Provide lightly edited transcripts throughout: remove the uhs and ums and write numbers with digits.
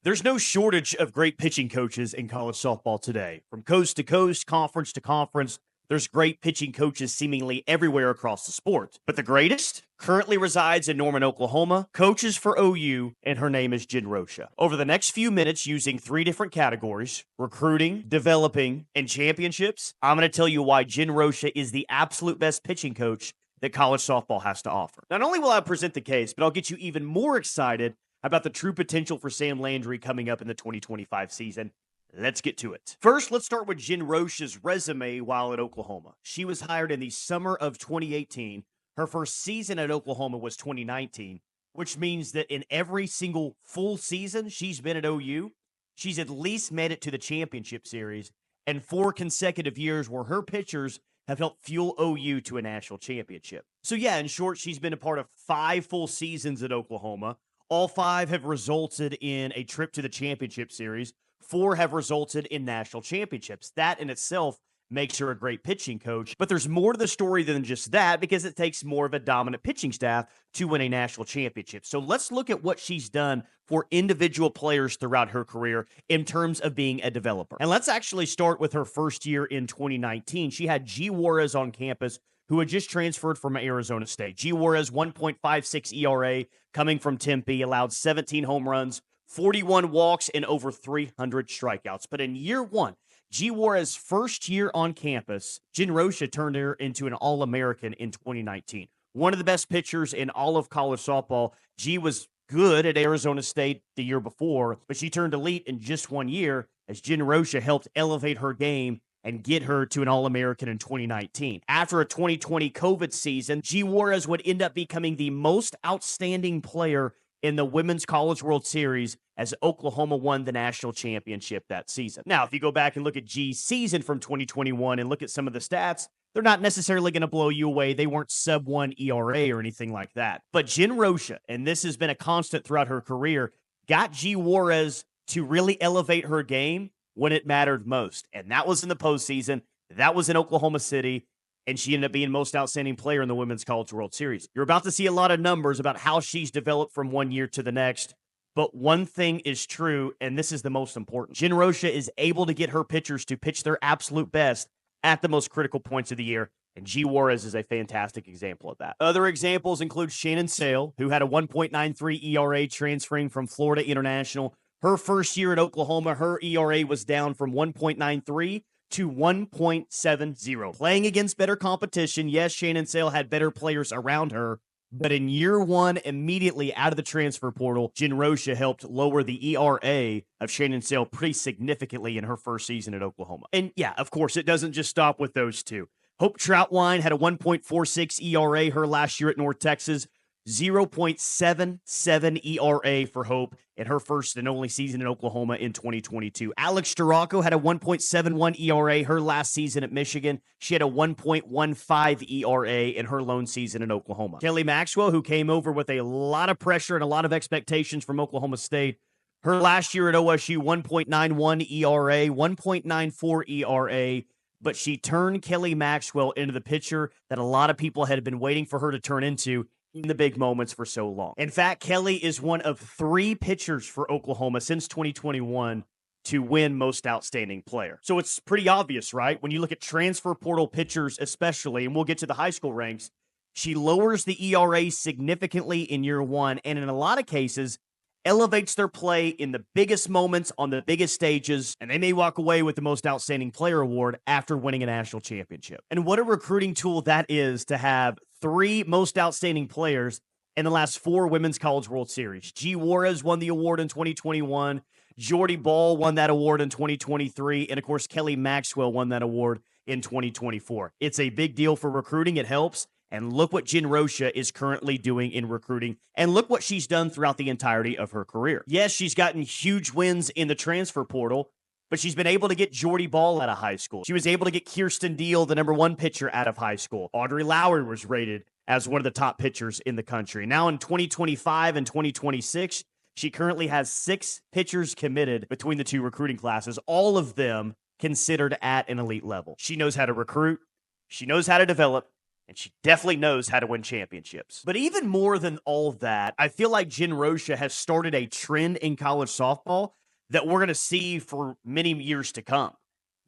There's no shortage of great pitching coaches in college softball today. From coast to coast, conference to conference, there's great pitching coaches seemingly everywhere across the sport. But the greatest currently resides in Norman, Oklahoma, coaches for OU, and her name is Jen Rocha. Over the next few minutes, using 3 different categories, recruiting, developing, and championships, I'm going to tell you why Jen Rocha is the absolute best pitching coach that college softball has to offer. Not only will I present the case, but I'll get you even more excited about the true potential for Sam Landry coming up in the 2025 season. Let's get to it. First, let's start with Jen Rocha's resume while at Oklahoma. She was hired in the summer of 2018. Her first season at Oklahoma was 2019, which means that in every single full season she's been at OU, she's at least made it to the championship series, and 4 consecutive years where her pitchers have helped fuel OU to a national championship. So yeah, in short, she's been a part of 5 full seasons at Oklahoma. All 5 have resulted in a trip to the championship series. 4 have resulted in national championships. That in itself makes her a great pitching coach. But there's more to the story than just that, because it takes more of a dominant pitching staff to win a national championship. So let's look at what she's done for individual players throughout her career in terms of being a developer. And let's actually start with her first year in 2019. She had G. Juarez on campus, who had just transferred from Arizona State. G. Juarez, 1.56 ERA, coming from Tempe, allowed 17 home runs, 41 walks, and over 300 strikeouts. But in year 1, G. Juarez's first year on campus, Jen Rocha turned her into an All-American in 2019. One of the best pitchers in all of college softball. G was good at Arizona State the year before, but she turned elite in just 1 year as Jen Rocha helped elevate her game and get her to an All-American in 2019. After a 2020 COVID season, G. Juarez would end up becoming the most outstanding player in the Women's College World Series as Oklahoma won the national championship that season. Now, if you go back and look at G's season from 2021 and look at some of the stats, they're not necessarily going to blow you away. They weren't sub-1 ERA or anything like that. But Jen Rocha, and this has been a constant throughout her career, got G. Juarez to really elevate her game when it mattered most. And that was in the postseason. That was in Oklahoma City. And she ended up being most outstanding player in the Women's College World Series. You're about to see a lot of numbers about how she's developed from 1 year to the next. But one thing is true, and this is the most important. Jen Rocha is able to get her pitchers to pitch their absolute best at the most critical points of the year. And G. Juarez is a fantastic example of that. Other examples include Shannon Sale, who had a 1.93 ERA transferring from Florida International. Her first year at Oklahoma, her ERA was down from 1.93 to 1.70. Playing against better competition, yes, Shannon Sale had better players around her, but in year 1, immediately out of the transfer portal, Jen Rocha helped lower the ERA of Shannon Sale pretty significantly in her first season at Oklahoma. And yeah, of course, it doesn't just stop with those 2. Hope Troutwine had a 1.46 ERA her last year at North Texas. 0.77 ERA for Hope in her first and only season in Oklahoma in 2022. Alex Storako had a 1.71 ERA her last season at Michigan. She had a 1.15 ERA in her lone season in Oklahoma. Kelly Maxwell, who came over with a lot of pressure and a lot of expectations from Oklahoma State, her last year at OSU, 1.91 ERA, 1.94 ERA, but she turned Kelly Maxwell into the pitcher that a lot of people had been waiting for her to turn into in the big moments for so long. In fact, Kelly is one of 3 pitchers for Oklahoma since 2021 to win Most Outstanding Player. So it's pretty obvious, right? When you look at transfer portal pitchers especially, and we'll get to the high school ranks, she lowers the ERA significantly in year 1, and in a lot of cases, elevates their play in the biggest moments on the biggest stages, and they may walk away with the Most Outstanding Player award after winning a national championship. And what a recruiting tool that is to have 3 Most Outstanding Players in the last 4 Women's College World Series. G. Juarez won the award in 2021. Jordy Ball won that award in 2023. And, of course, Kelly Maxwell won that award in 2024. It's a big deal for recruiting. It helps. And look what Jen Rocha is currently doing in recruiting. And look what she's done throughout the entirety of her career. Yes, she's gotten huge wins in the transfer portal, but she's been able to get Jordy Ball out of high school. She was able to get Kirsten Deal, the number 1 pitcher, out of high school. Audrey Lowry was rated as one of the top pitchers in the country. Now in 2025 and 2026, she currently has 6 pitchers committed between the 2 recruiting classes, all of them considered at an elite level. She knows how to recruit. She knows how to develop. and she definitely knows how to win championships. But even more than all that, I feel like Jen Rocha has started a trend in college softball that we're going to see for many years to come.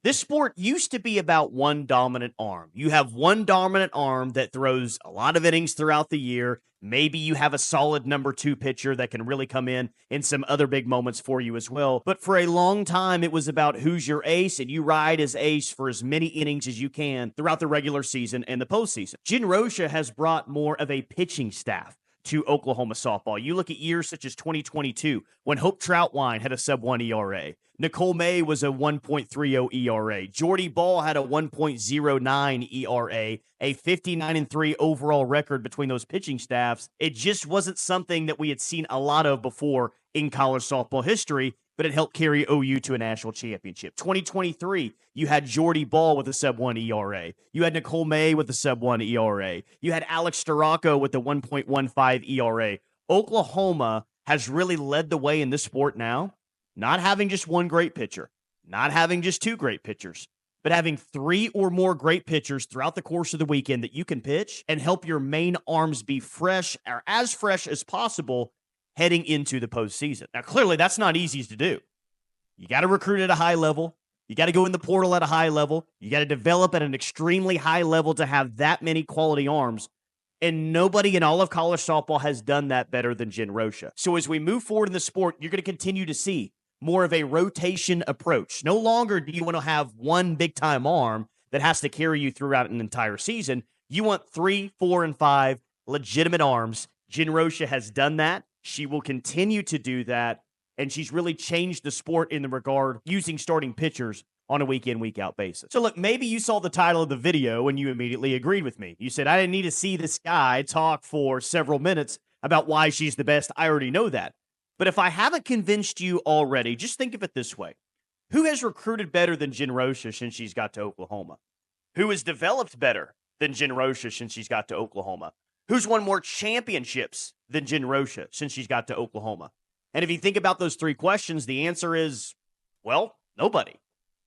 This sport used to be about one dominant arm. You have one dominant arm that throws a lot of innings throughout the year. Maybe you have a solid number two pitcher that can really come in some other big moments for you as well. But for a long time, it was about who's your ace, and you ride as ace for as many innings as you can throughout the regular season and the postseason. Jen Rocha has brought more of a pitching staff to Oklahoma softball. You look at years such as 2022, when Hope Troutwine had a sub-1 ERA. Nicole May was a 1.30 ERA. Jordy Ball had a 1.09 ERA, a 59-3 overall record between those pitching staffs. It just wasn't something that we had seen a lot of before in college softball history, but it helped carry OU to a national championship. 2023, you had Jordy Ball with a sub-1 ERA. You had Nicole May with a sub-1 ERA. You had Alex Storako with the 1.15 ERA. Oklahoma has really led the way in this sport now, not having just one great pitcher, not having just two great pitchers, but having three or more great pitchers throughout the course of the weekend that you can pitch and help your main arms be fresh or as fresh as possible heading into the postseason. Now, clearly, that's not easy to do. You got to recruit at a high level. You got to go in the portal at a high level. You got to develop at an extremely high level to have that many quality arms. And nobody in all of college softball has done that better than Jen Rocha. So as we move forward in the sport, you're going to continue to see more of a rotation approach. No longer do you want to have one big-time arm that has to carry you throughout an entire season. You want 3, 4, and 5 legitimate arms. Jen Rocha has done that. She will continue to do that, and she's really changed the sport in the regard using starting pitchers on a week-in, week-out basis. So look, maybe you saw the title of the video and you immediately agreed with me. You said, I didn't need to see this guy talk for several minutes about why she's the best. I already know that. But if I haven't convinced you already, just think of it this way. Who has recruited better than Jen Rocha since she's got to Oklahoma? Who has developed better than Jen Rocha since she's got to Oklahoma? Who's won more championships than Jen Rocha since she's got to Oklahoma? And if you think about those three questions, the answer is, well, nobody.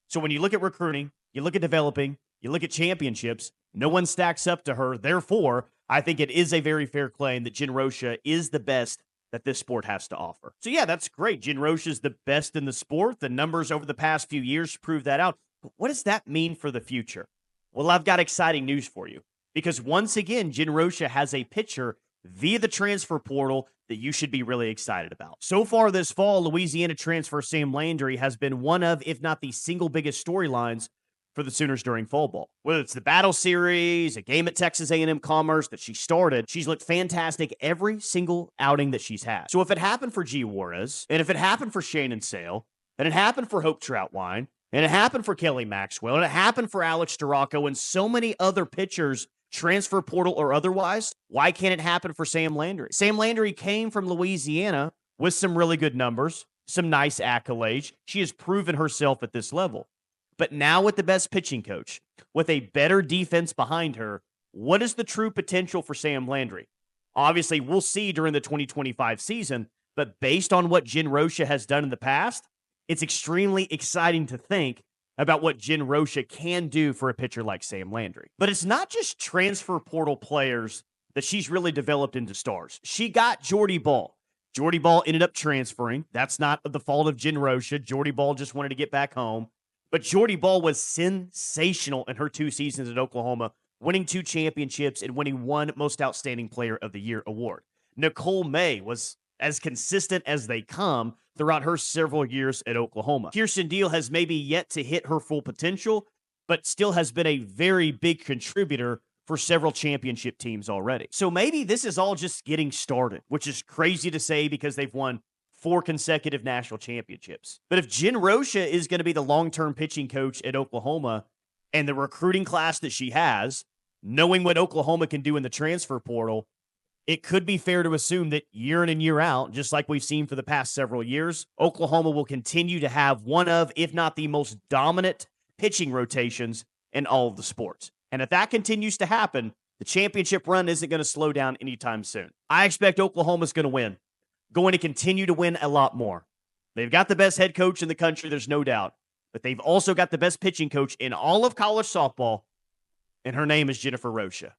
So when you look at recruiting, you look at developing, you look at championships, no one stacks up to her. Therefore, I think it is a very fair claim that Jen Rocha is the best that this sport has to offer. So yeah, that's great. Jen Rocha is the best in the sport. The numbers over the past few years prove that out. But what does that mean for the future? Well, I've got exciting news for you. Because once again, Jen Rocha has a pitcher via the transfer portal that you should be really excited about. So far this fall, Louisiana transfer Sam Landry has been one of, if not the single biggest storylines for the Sooners during fall ball. Whether it's the Battle Series, a game at Texas A&M Commerce that she started, she's looked fantastic every single outing that she's had. So if it happened for G. Juarez, and if it happened for Shannon Sale, and it happened for Hope Troutwine, and it happened for Kelly Maxwell, and it happened for Alex Storako, and so many other pitchers, transfer portal or otherwise, why can't it happen for Sam Landry? Sam Landry came from Louisiana with some really good numbers, some nice accolades. She has proven herself at this level. But now with the best pitching coach, with a better defense behind her, what is the true potential for Sam Landry? Obviously, we'll see during the 2025 season, but based on what Jen Rocha has done in the past, it's extremely exciting to think about what Jen Rocha can do for a pitcher like Sam Landry. But it's not just transfer portal players that she's really developed into stars. She got Jordy Ball. Jordy Ball ended up transferring. That's not the fault of Jen Rocha. Jordy Ball just wanted to get back home. But Jordy Ball was sensational in her 2 seasons at Oklahoma, winning 2 championships and winning 1 Most Outstanding Player of the Year award. Nicole May was as consistent as they come throughout her several years at Oklahoma. Kirsten Deal has maybe yet to hit her full potential, but still has been a very big contributor for several championship teams already. So maybe this is all just getting started, which is crazy to say because they've won 4 consecutive national championships. But if Jen Rocha is going to be the long-term pitching coach at Oklahoma and the recruiting class that she has, knowing what Oklahoma can do in the transfer portal, it could be fair to assume that year in and year out, just like we've seen for the past several years, Oklahoma will continue to have one of, if not the most dominant pitching rotations in all of the sports. And if that continues to happen, the championship run isn't going to slow down anytime soon. I expect Oklahoma's going to win, going to continue to win a lot more. They've got the best head coach in the country, there's no doubt. But they've also got the best pitching coach in all of college softball, and her name is Jennifer Rocha.